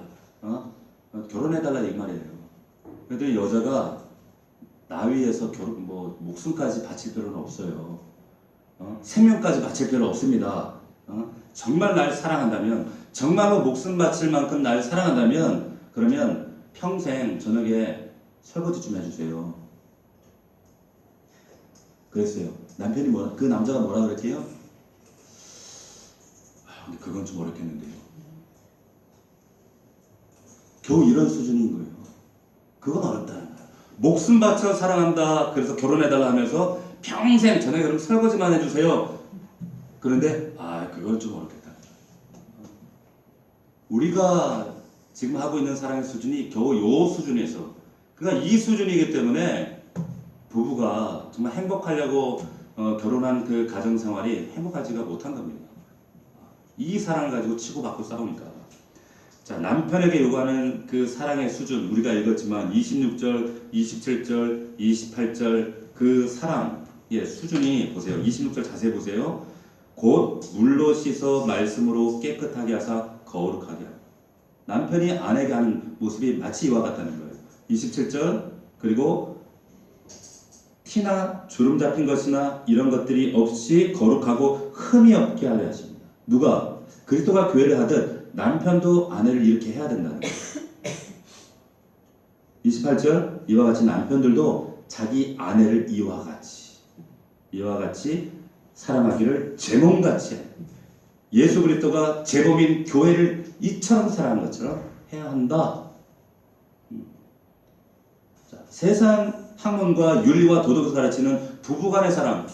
결혼해달라 이 말이에요. 그런데 여자가 나 위해서 목숨까지 바칠 필요는 없어요. 생명까지 바칠 필요 없습니다. 정말 날 사랑한다면, 정말로 목숨 바칠 만큼 날 사랑한다면, 그러면 평생 저녁에 설거지 좀 해주세요. 그랬어요. 남편이 그 남자가 뭐라 그랬게요? 근데 그건 좀 어렵겠는데요. 겨우 이런 수준인 거예요. 그건 어렵다는 거예요. 목숨 바쳐 사랑한다. 그래서 결혼해달라 하면서 평생 저녁에 그럼 설거지만 해주세요. 그런데 그건 좀 어렵겠다. 우리가 지금 하고 있는 사랑의 수준이 겨우 요 수준에서, 그러니까 이 수준이기 때문에 부부가 정말 행복하려고 결혼한 그 가정생활이 행복하지가 못한 겁니다. 이 사랑을 가지고 치고받고 싸우니까. 자, 남편에게 요구하는 그 사랑의 수준, 우리가 읽었지만 26절, 27절, 28절 그 사랑의 수준이 보세요. 26절 자세히 보세요. 곧 물로 씻어 말씀으로 깨끗하게 하사 거룩하게 하고. 남편이 아내에게 하는 모습이 마치 이와 같다는 거예요. 27절 그리고 티나 주름 잡힌 것이나 이런 것들이 없이 거룩하고 흠이 없게 하려 하십니다. 누가? 그리스도가 교회를 하듯 남편도 아내를 이렇게 해야 된다는 거예요. 28절 이와 같이 남편들도 자기 아내를 이와 같이 사랑하기를 제 몸같이 해. 예수 그리스도가 제 몸인 교회를 이처럼 사랑하는 것처럼 해야 한다. 자, 세상 학문과 윤리와 도덕을 가르치는 부부간의 사랑,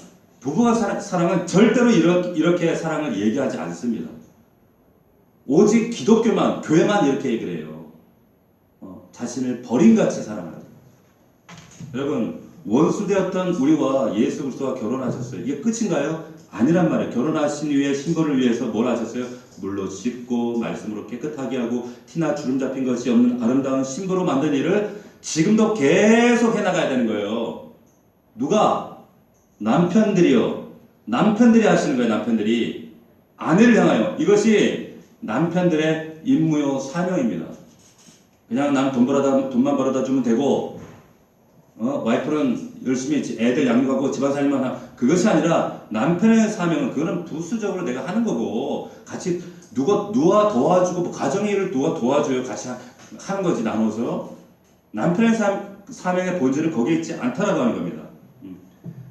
사랑은 절대로 이렇게 사랑을 얘기하지 않습니다. 오직 기독교만, 교회만 이렇게 얘기를 해요. 자신을 버림같이 사랑하라. 여러분, 원수되었던 우리와 예수 그리스도가 결혼하셨어요. 이게 끝인가요? 아니란 말이에요. 결혼하신 후에 신부를 위해서 뭘 하셨어요? 물로 씻고 말씀으로 깨끗하게 하고 티나 주름 잡힌 것이 없는 아름다운 신부로 만든 일을 지금도 계속 해나가야 되는 거예요. 누가? 남편들이요. 남편들이 하시는 거예요. 남편들이 아내를 향하여. 이것이 남편들의 임무요 사명입니다. 그냥 난 돈만 벌어다 주면 되고 와이프는 열심히 애들 양육하고 집안 살림만 하고 그것이 아니라 남편의 사명은 그거는 부수적으로 내가 하는 거고 같이 누가 도와주고 뭐 가정 일을 누가 도와줘요. 같이 하는 거지 나눠서. 남편의 사명의 본질은 거기에 있지 않다라고 하는 겁니다.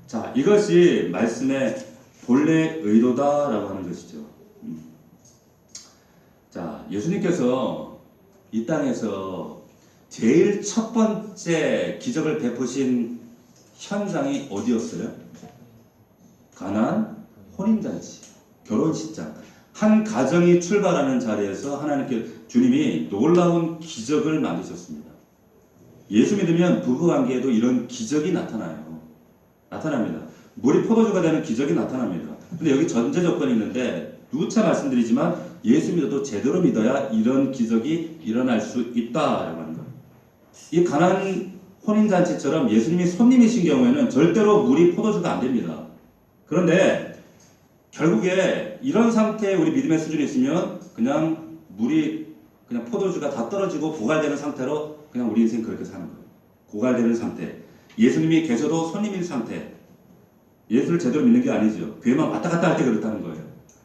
자, 이것이 말씀의 본래 의도다라고 하는 것이죠. 자, 예수님께서 이 땅에서 제일 첫 번째 기적을 베푸신 현장이 어디였어요? 가나안 혼인잔치, 결혼식장. 한 가정이 출발하는 자리에서 주님이 놀라운 기적을 만드셨습니다. 예수 믿으면 부부관계에도 이런 기적이 나타납니다. 물이 포도주가 되는 기적이 나타납니다. 근데 여기 전제 조건이 있는데 누차 말씀드리지만 예수 믿어도 제대로 믿어야 이런 기적이 일어날 수 있다라고 하는 거예요. 이 가나안 혼인잔치처럼 예수님이 손님이신 경우에는 절대로 물이 포도주가 안 됩니다. 그런데 결국에 이런 상태에 우리 믿음의 수준이 있으면 그냥 포도주가 다 떨어지고 고갈되는 상태로 그냥 우리 인생 그렇게 사는 거예요. 고갈되는 상태. 예수님이 계셔도 손님인 상태. 예수를 제대로 믿는 게 아니죠. 교회만 왔다 갔다 할 때 그렇다는 거예요.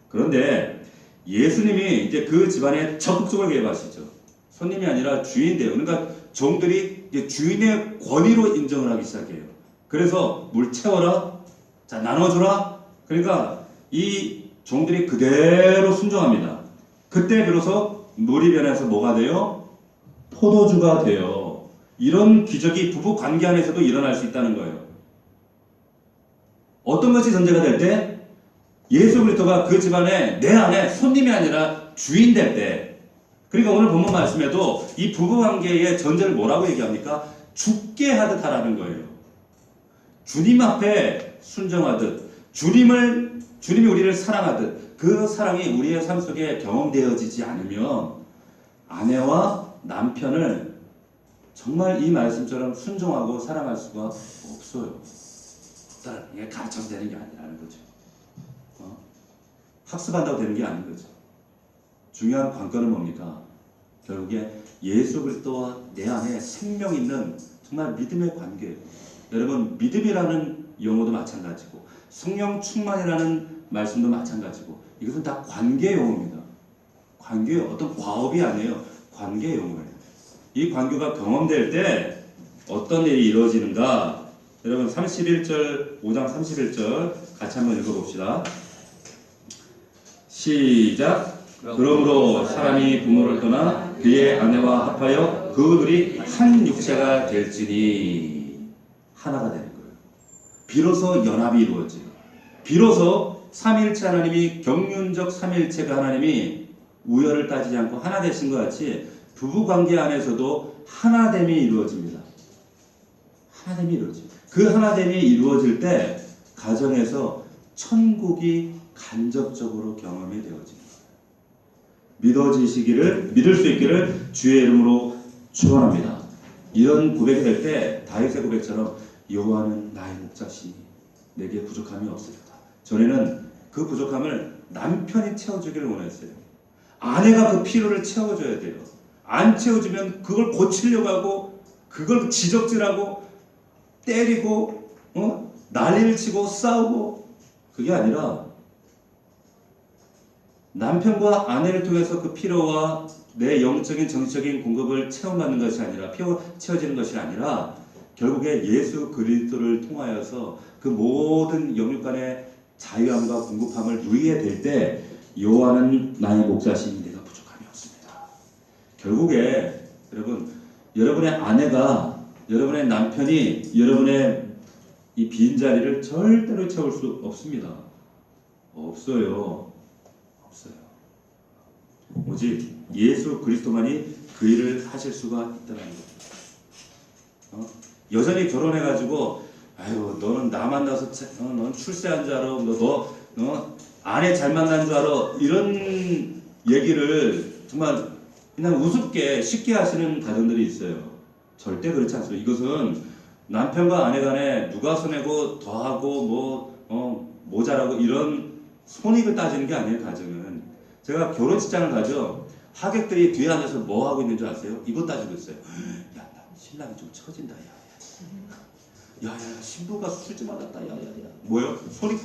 그런데 예수님이 이제 그 집안에 적극적으로 개입하시죠. 손님이 아니라 주인이에요. 그러니까 종들이 이제 주인의 권위로 인정을 하기 시작해요. 그래서 물 채워라. 자, 나눠주라. 그러니까 이 종들이 그대로 순종합니다. 그때 비로소 물이 변해서 뭐가 돼요? 포도주가 돼요. 이런 기적이 부부 관계 안에서도 일어날 수 있다는 거예요. 어떤 것이 전제가 될 때? 예수 그리스도가 그 집안에 내 안에 손님이 아니라 주인 될 때. 그러니까 오늘 본문 말씀에도 이 부부 관계의 전제를 뭐라고 얘기합니까? 죽게 하듯 하라는 거예요. 주님 앞에 순종하듯, 주님이 우리를 사랑하듯, 그 사랑이 우리의 삶 속에 경험되어지지 않으면 아내와 남편을 정말 이 말씀처럼 순종하고 사랑할 수가 없어요. 이게 가르쳐서 되는 게 아니라는 거죠. 학습한다고 되는 게 아닌 거죠. 중요한 관건은 뭡니까? 결국에 예수 그리스도와 내 안에 생명 있는 정말 믿음의 관계예요. 여러분, 믿음이라는 용어도 마찬가지고 성령 충만이라는 말씀도 마찬가지고 이것은 다 관계 용어입니다. 관계, 어떤 과업이 아니에요. 관계 용어예요. 이 관계가 경험될 때 어떤 일이 이루어지는가? 여러분 31절, 5장 31절 같이 한번 읽어봅시다. 시작. 그러므로 사람이 부모를 떠나 그의 아내와 합하여 그 둘이 한 육체가 될지니 하나가 되는 거예요. 비로소 연합이 이루어져요. 비로소 삼위일체 하나님이 경륜적 삼위일체가 하나님이 우열을 따지지 않고 하나 되신 것 같이 부부관계 안에서도 하나됨이 이루어집니다. 하나됨이 이루어집니다. 그 하나됨이 이루어질 때 가정에서 천국이 간접적으로 경험이 되어집니다. 믿을 수 있기를 주의 이름으로 축원합니다. 이런 고백이 될 때 다윗의 고백처럼 여호와는 나의 목자시니 내게 부족함이 없으리로다. 전에는 그 부족함을 남편이 채워주기를 원했어요. 아내가 그 필요를 채워줘야 돼요. 안 채워주면 그걸 고치려고 하고 그걸 지적질하고 때리고 난리를 치고 싸우고, 그게 아니라 남편과 아내를 통해서 그 필요와 내 영적인 정신적인 공급을 체험받는 것이 아니라, 채워지는 것이 아니라 결국에 예수 그리스도를 통하여서 그 모든 영육 간의 자유함과 공급함을 누리게 될 때 여호와는 나의 목자시니 내가 부족함이 없습니다. 결국에 여러분, 여러분의 아내가, 여러분의 남편이 여러분의 이 빈자리를 절대로 채울 수 없습니다. 없어요. 오직 예수 그리스도만이 그 일을 하실 수가 있다는 거예요. 여전히 결혼해가지고 아유 너는 나 만나서 넌 출세한 줄 알아, 너 아내 잘 만난 줄 알아, 이런 얘기를 정말 그냥 우습게 쉽게 하시는 가정들이 있어요. 절대 그렇지 않습니다. 이것은 남편과 아내 간에 누가 손해고 더하고 모자라고 이런 손익을 따지는 게 아니에요. 가정은. 제가 결혼식장을 가죠. 하객들이 뒤에 앉아서 뭐 하고 있는 줄 아세요? 이거 따지고 있어요. 야, 나 신랑이 좀 처진다. 야, 신부가 술 좀 맞았다. 야. 뭐요? 손익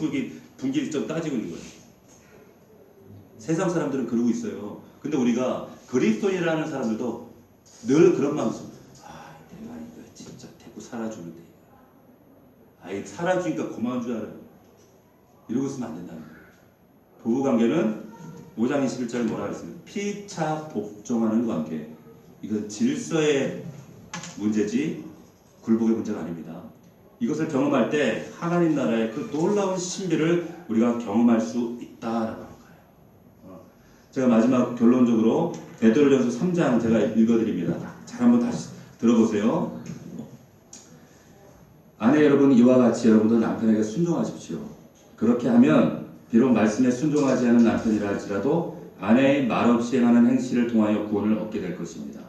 분기 좀 따지고 있는 거예요. 세상 사람들은 그러고 있어요. 근데 우리가 그리스도인이라는 사람들도 늘 그런 마음이 있어요. 내가 이거 진짜 대고 살아주는데. 살아주니까 고마운 줄 알아요. 이러고 있으면 안 된다는 거예요. 부부관계는 5장 21절에 뭐라 그랬습니까? 피차 복종하는 관계. 이건 질서의 문제지 굴복의 문제가 아닙니다. 이것을 경험할 때 하나님 나라의 그 놀라운 신비를 우리가 경험할 수 있다라고 하는 거예요. 제가 마지막 결론적으로 베드로전서 3장 제가 읽어드립니다. 잘 한번 다시 들어보세요. 아내 여러분, 이와 같이 여러분도 남편에게 순종하십시오. 그렇게 하면 비록 말씀에 순종하지 않은 남편이라 할지라도 아내의 말없이 행하는 행실을 통하여 구원을 얻게 될 것입니다.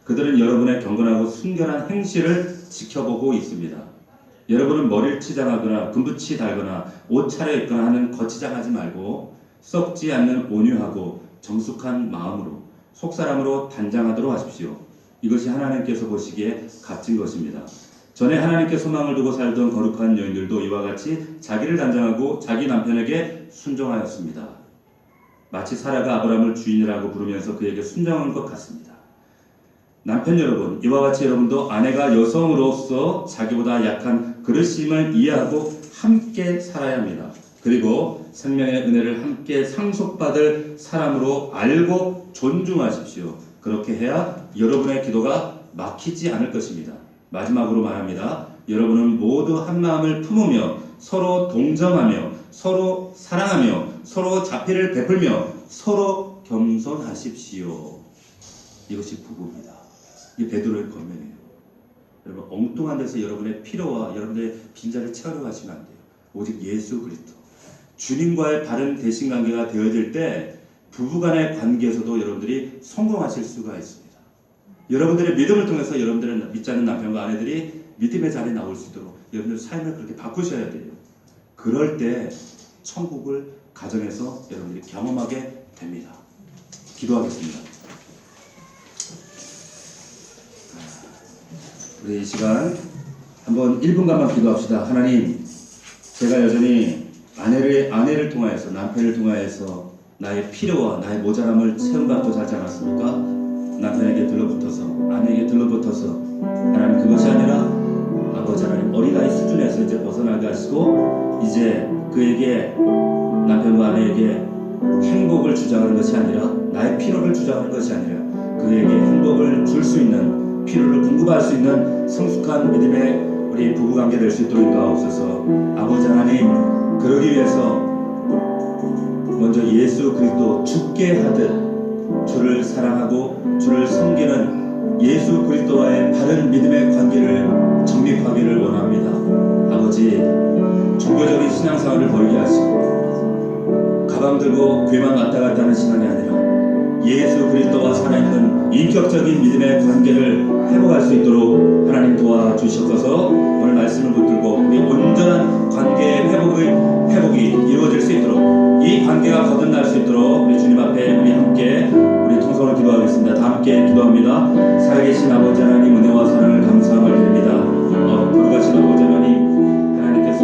그들은 여러분의 경건하고 순결한 행실을 지켜보고 있습니다. 여러분은 머리를 치장하거나 금붙이 달거나 옷 차려입거나 하는 거치장하지 말고 썩지 않는 온유하고 정숙한 마음으로 속사람으로 단장하도록 하십시오. 이것이 하나님께서 보시기에 값진 것입니다. 전에 하나님께 소망을 두고 살던 거룩한 여인들도 이와 같이 자기를 단장하고 자기 남편에게 순종하였습니다. 마치 사라가 아브라함을 주인이라고 부르면서 그에게 순종한 것 같습니다. 남편 여러분, 이와 같이 여러분도 아내가 여성으로서 자기보다 약한 그릇임을 이해하고 함께 살아야 합니다. 그리고 생명의 은혜를 함께 상속받을 사람으로 알고 존중하십시오. 그렇게 해야 여러분의 기도가 막히지 않을 것입니다. 마지막으로 말합니다. 여러분은 모두 한 마음을 품으며 서로 동정하며 서로 사랑하며 서로 자비를 베풀며 서로 겸손하십시오. 이것이 부부입니다. 이게 베드로의 권면이에요. 여러분, 엉뚱한 데서 여러분의 필요와 여러분의 빈자를 채우려고 하시면 안 돼요. 오직 예수 그리스도 주님과의 바른 대신관계가 되어질 때 부부간의 관계에서도 여러분들이 성공하실 수가 있습니다. 여러분들의 믿음을 통해서 여러분들의 믿지 않는 남편과 아내들이 믿음의 자리에 나올 수 있도록 여러분들 삶을 그렇게 바꾸셔야 돼요. 그럴 때 천국을 가정에서 여러분들이 경험하게 됩니다. 기도하겠습니다. 우리 이 시간 한번 1분간만 기도합시다. 하나님, 제가 여전히 아내를 통하여서, 남편을 통하여서 나의 필요와 나의 모자람을 체험받고 살지 않았습니까? 남편에게 들러붙어서, 아내에게 들러붙어서, 하나님, 그것이 아니라 아버지 하나님, 어린아이 수준에서 이제 벗어나게 하시고 이제 그에게, 남편과 아내에게 행복을 주장하는 것이 아니라, 나의 필요를 주장하는 것이 아니라 그에게 행복을 줄 수 있는, 필요를 공급할 수 있는 성숙한 믿음의 우리 부부관계 될 수 있도록 인도하옵소서. 아버지 하나님, 그러기 위해서 먼저 예수 그리스도 죽게 하듯 주를 사랑하고 주를 섬기는 예수 그리스도와의 바른 믿음의 관계를 정립하기를 원합니다. 아버지, 종교적인 신앙생활을 벌게 하시고 가방 들고 교회만 왔다 갔다 하는 신앙이 아니라 예수 그리스도와 살아있는 인격적인 믿음의 관계를 회복할 수 있도록 하나님 도와주시옵소서. 오늘 말씀을 붙들고 우리 온전한 관계의 회복이 이루어질 수 있도록, 이 관계가 거듭날 수 있도록 우리 주님 앞에 우리 함께 우리 통성으로 기도하겠습니다. 다 함께 기도합니다. 살아계신 아버지 하나님, 은혜와 사랑을 감사함을 드립니다. 거룩하신 아버지 하나님, 하나님께서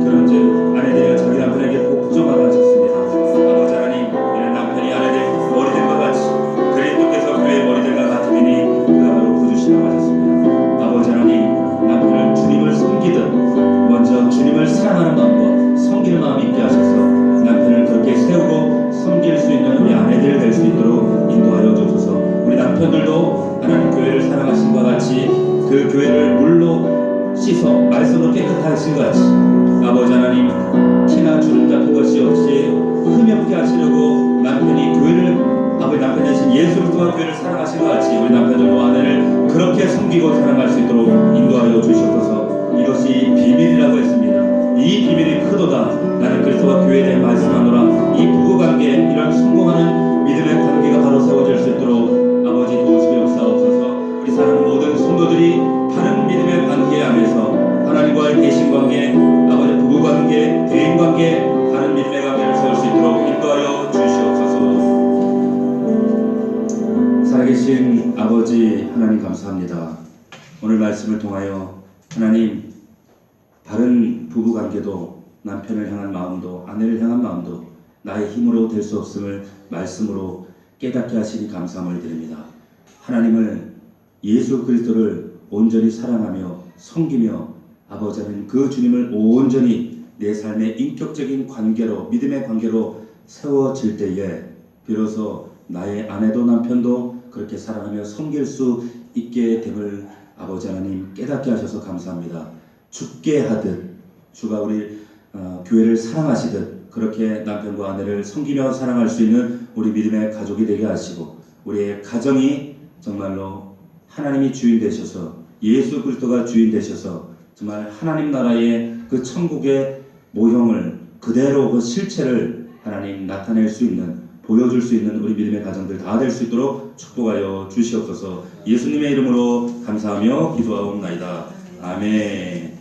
결혼제 아내들이 자기 남편에게 복종하라 하셨습니다. 아버지 하나님, 이런 남편이 아내들 머리들과 같이 그리스도께서 그의 머리들과 같으니 그가 바로 구주시라고 하셨습니다. 아버지 하나님, 남편을 주님을 섬기듯 먼저 주님을 사랑하는 마음과 섬기는 마음 있게 하셔서 남편을 그렇게 세우고 섬길 수 있는 우리 아내들 될 수 있도록 인도하여 주소서. 우리 남편들도 하나님 교회를 사랑하신 것과 같이 그 교회를 물로 씻어 말씀으로 깨끗하신 것 같이 아버지 하나님, 티나 주름 같은 것이 없이 흠이 없게 하시려고 남편이 교회를, 아버지 남편 대신 예수 그리스도와 교회를 사랑하신 것 같이 우리 남편들도 아내를 그렇게 섬기고 사랑할 수 있도록 인도하여 주시옵소서. 이것이 비밀이라고 했습니다. 이 비밀이 크도다. 나는 그리스도와 교회에 대해 말씀하노라. 이 부부관계, 이런 성공하는 믿음의 관계가 바로 세워질 수 있도록 아버지 도우시옵소서. 우리 사랑하는 모든 성도들이 다른 믿음의 관계 안에서 하나님과의 대신관계, 아버지 부부관계, 대인관계, 다른 믿음의 관계를 세울 수 있도록 인도하여 주시옵소서. 살아계신 아버지 하나님 감사합니다. 오늘 말씀을 통하여 하나님, 다른 부부관계도 남편을 향한 마음도 아내를 향한 마음도 나의 힘으로 될 수 없음을 말씀으로 깨닫게 하시니 감사함을 드립니다. 하나님을, 예수 그리스도를 온전히 사랑하며 섬기며 아버지 하나님, 그 주님을 온전히 내 삶의 인격적인 관계로, 믿음의 관계로 세워질 때에 비로소 나의 아내도 남편도 그렇게 사랑하며 섬길 수 있게 됨을 아버지 하나님 깨닫게 하셔서 감사합니다. 죽게 하듯 주가 우리 교회를 사랑하시듯 그렇게 남편과 아내를 섬기며 사랑할 수 있는 우리 믿음의 가족이 되게 하시고, 우리의 가정이 정말로 하나님이 주인 되셔서, 예수 그리스도가 주인 되셔서 정말 하나님 나라의 그 천국의 모형을 그대로, 그 실체를 하나님 나타낼 수 있는, 보여줄 수 있는 우리 믿음의 가정들 다 될 수 있도록 축복하여 주시옵소서. 예수님의 이름으로 감사하며 기도하옵나이다. 아멘.